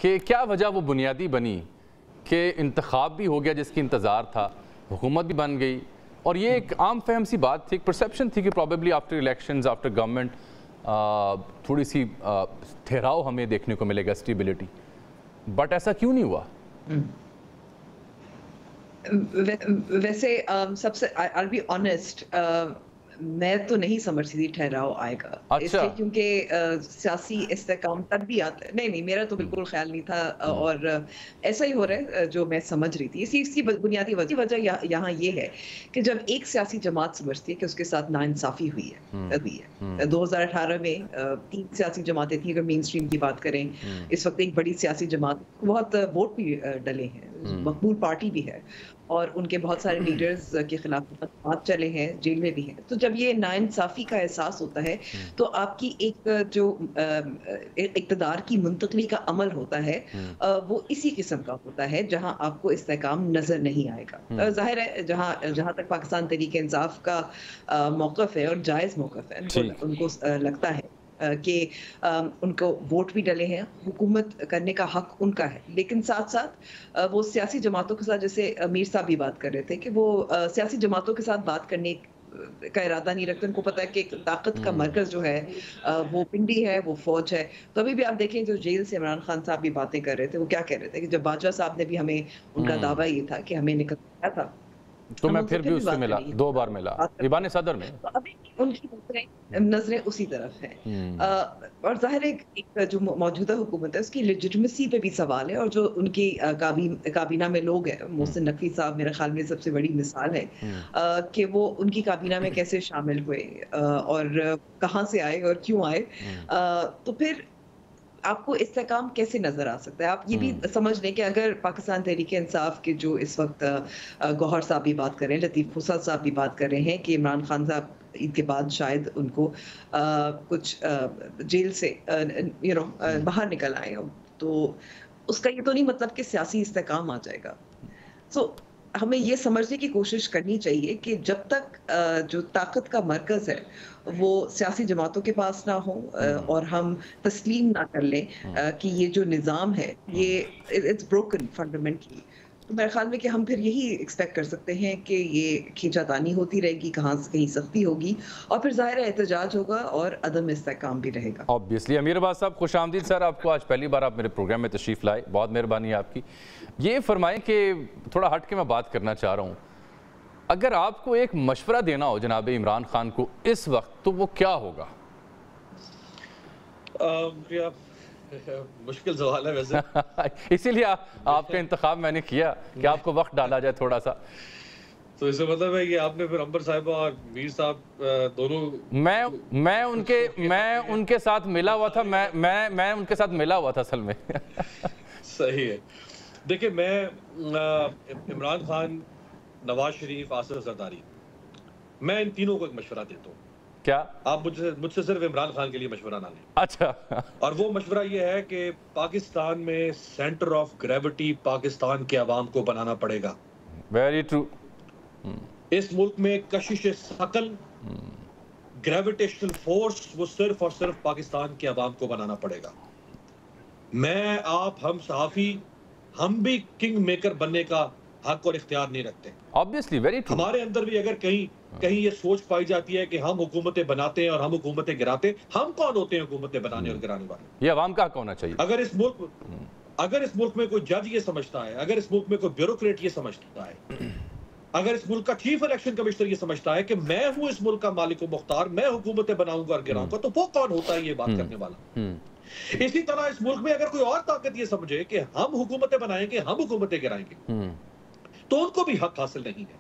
کہ کیا وجہ وہ بنیادی بنی کہ انتخاب بھی ہو گیا جس کی انتظار تھا, حکومت بھی بن گئی, اور یہ ایک عام فہم سی بات تھی, ایک پرسیپشن تھی کہ probably after elections, after government تھوڑی سی ٹھہراؤ ہمیں دیکھنے کو ملے گا, اسٹیبلٹی, بٹ ایسا کیوں نہیں ہوا؟ ویسے سب سے I'll be honest, میں تو نہیں سمجھتی تھی ٹھہراؤ آئے گا, اس لیے کیونکہ سیاسی استحکام تب بھی آتا ہے. نہیں میرا تو بالکل خیال نہیں تھا, اور ایسا ہی ہو رہا ہے جو میں سمجھ رہی تھی. اس کی بنیادی وجہ یہاں یہ ہے کہ جب ایک سیاسی جماعت سمجھتی ہے کہ اس کے ساتھ ناانصافی ہوئی ہے. 2018 میں 3 سیاسی جماعتیں تھیں اگر مین اسٹریم کی بات کریں. اس وقت ایک بڑی سیاسی جماعت, بہت ووٹ بھی ڈلے ہیں, مقبول پارٹی بھی ہے, اور ان کے بہت سارے لیڈرز کے خلاف مقدمات چلے ہیں, جیل میں بھی ہیں. تو جب یہ ناانصافی کا احساس ہوتا ہے تو آپ کی ایک جو اقتدار کی منتقلی کا عمل ہوتا ہے وہ اسی قسم کا ہوتا ہے جہاں آپ کو استحکام نظر نہیں آئے گا. ظاہر ہے جہاں تک پاکستان تحریک انصاف کا موقف ہے, اور جائز موقف ہے, ان کو لگتا ہے کہ ان کو ووٹ بھی ڈلے ہیں, حکومت کرنے کا حق ان کا ہے, لیکن ساتھ ساتھ وہ سیاسی جماعتوں کے ساتھ, جیسے امیر صاحب بھی بات کر رہے تھے, کہ وہ سیاسی جماعتوں کے ساتھ بات کرنے کا ارادہ نہیں رکھتے. ان کو پتا ہے کہ طاقت کا مرکز جو ہے وہ پنڈی ہے, وہ فوج ہے. تو ابھی بھی آپ دیکھیں جو جیل سے عمران خان صاحب بھی باتیں کر رہے تھے, وہ کیا کہہ رہے تھے کہ جب باجوہ صاحب نے بھی ہمیں, ان کا دعویٰ یہ تھا کہ ہمیں نکلوایا تھا, تو میں پھر بھی اس سے ملا, 2 بار ملا ایوان صدر میں. ابھی ان کی نظریں اسی طرف ہیں, اور ظاہر ایک جو موجودہ حکومت ہے اس کی لیجٹمیسی پہ بھی سوال ہے, اور جو ان کی کابینہ میں لوگ ہیں, محسن نقوی صاحب میرے خیال میں سب سے بڑی مثال ہے کہ وہ ان کی کابینہ میں کیسے شامل ہوئے اور کہاں سے آئے اور کیوں آئے. تو پھر آپ کو استحکام کیسے نظر آ سکتا ہے؟ آپ یہ بھی سمجھ لیں کہ اگر پاکستان تحریک انصاف کے جو اس وقت گوہر صاحب بھی بات کر رہے ہیں, لطیف حسین صاحب بھی بات کر رہے ہیں کہ عمران خان صاحب عید کے بعد شاید ان کو کچھ جیل سے باہر نکل آئے, تو اس کا یہ تو نہیں مطلب کہ سیاسی استحکام آ جائے گا. سو ہمیں یہ سمجھنے کی کوشش کرنی چاہیے کہ جب تک جو طاقت کا مرکز ہے وہ سیاسی جماعتوں کے پاس نہ ہو, اور ہم تسلیم نہ کر لیں کہ یہ جو نظام ہے یہ اٹس بروکن فنڈامنٹلی, تو میرے خیال میں کہ ہم پھر یہی ایکسپیکٹ کر سکتے ہیں کہ یہ کھینچا تانی ہوتی رہے گی, کہیں سختی ہوگی, اور پھر ظاہر احتجاج ہوگا اور عدم استحکام بھی رہے گا. آبویسلی. امیر عباس صاحب خوش آمدید سر, آپ کو آج پہلی بار آپ میرے پروگرام میں تشریف لائے, بہت مہربانی ہے آپ کی. یہ فرمائیں کہ تھوڑا ہٹ کے میں بات کرنا چاہ رہا ہوں, اگر آپ کو ایک مشورہ دینا ہو جناب عمران خان کو اس وقت, تو وہ کیا ہوگا؟ مشکل سوال ہے ویسے, اسی لیے آپ کا انتخاب میں نے کیا کہ آپ کو وقت ڈالا جائے تھوڑا سا. تو اس سے مطلب ہے کہ آپ نے پھر عنبر صاحبہ اور میر صاحب دونوں, میں ان کے ساتھ ملا ہوا تھا, میں ان کے ساتھ ملا ہوا تھا اصل میں. صحیح ہے. دیکھیں, میں عمران خان, نواز شریف, آصف زرداری, میں ان تینوں کو ایک مشورہ دیتا ہوں. کیا آپ مجھ سے صرف عمران خان کے لیے مشورہ نہ لیں. اچھا. اور وہ مشورہ یہ ہے کہ پاکستان میں سینٹر آف گریوٹی پاکستان کے عوام کو بنانا پڑے گا. Very true. اس ملک میں کشش ثقل, گریویٹیشنل فورس, وہ صرف اور صرف پاکستان کے عوام کو بنانا پڑے گا. میں, آپ, ہم صحافی, ہم بھی کنگ میکر بننے کا حق اور اختیار نہیں رکھتے. Obviously, very true. ہمارے اندر بھی اگر کہیں یہ سوچ پائی جاتی ہے کہ ہم حکومتیں بناتے ہیں اور ہم حکومتیں گراتے, ہم کون ہوتے ہیں حکومتیں بنانے اور گرانے والے؟ یہ عوام کا حق ہونا چاہیے. اگر اس ملک میں کوئی جج یہ سمجھتا ہے, اگر اس ملک میں کوئی بیوروکریٹ یہ سمجھتا ہے, اگر اس ملک کا چیف الیکشن کمشنر یہ سمجھتا ہے کہ میں ہوں اس ملک کا مالک و مختار, میں حکومتیں بناؤں گا اور گراؤں گا, تو وہ کون ہوتا ہے یہ بات کرنے والا؟ اسی طرح اس ملک میں اگر کوئی اور طاقت یہ سمجھے کہ ہم حکومتیں بنائیں گے, ہم حکومتیں گرائیں گے, تو ان کو بھی حق حاصل نہیں ہے.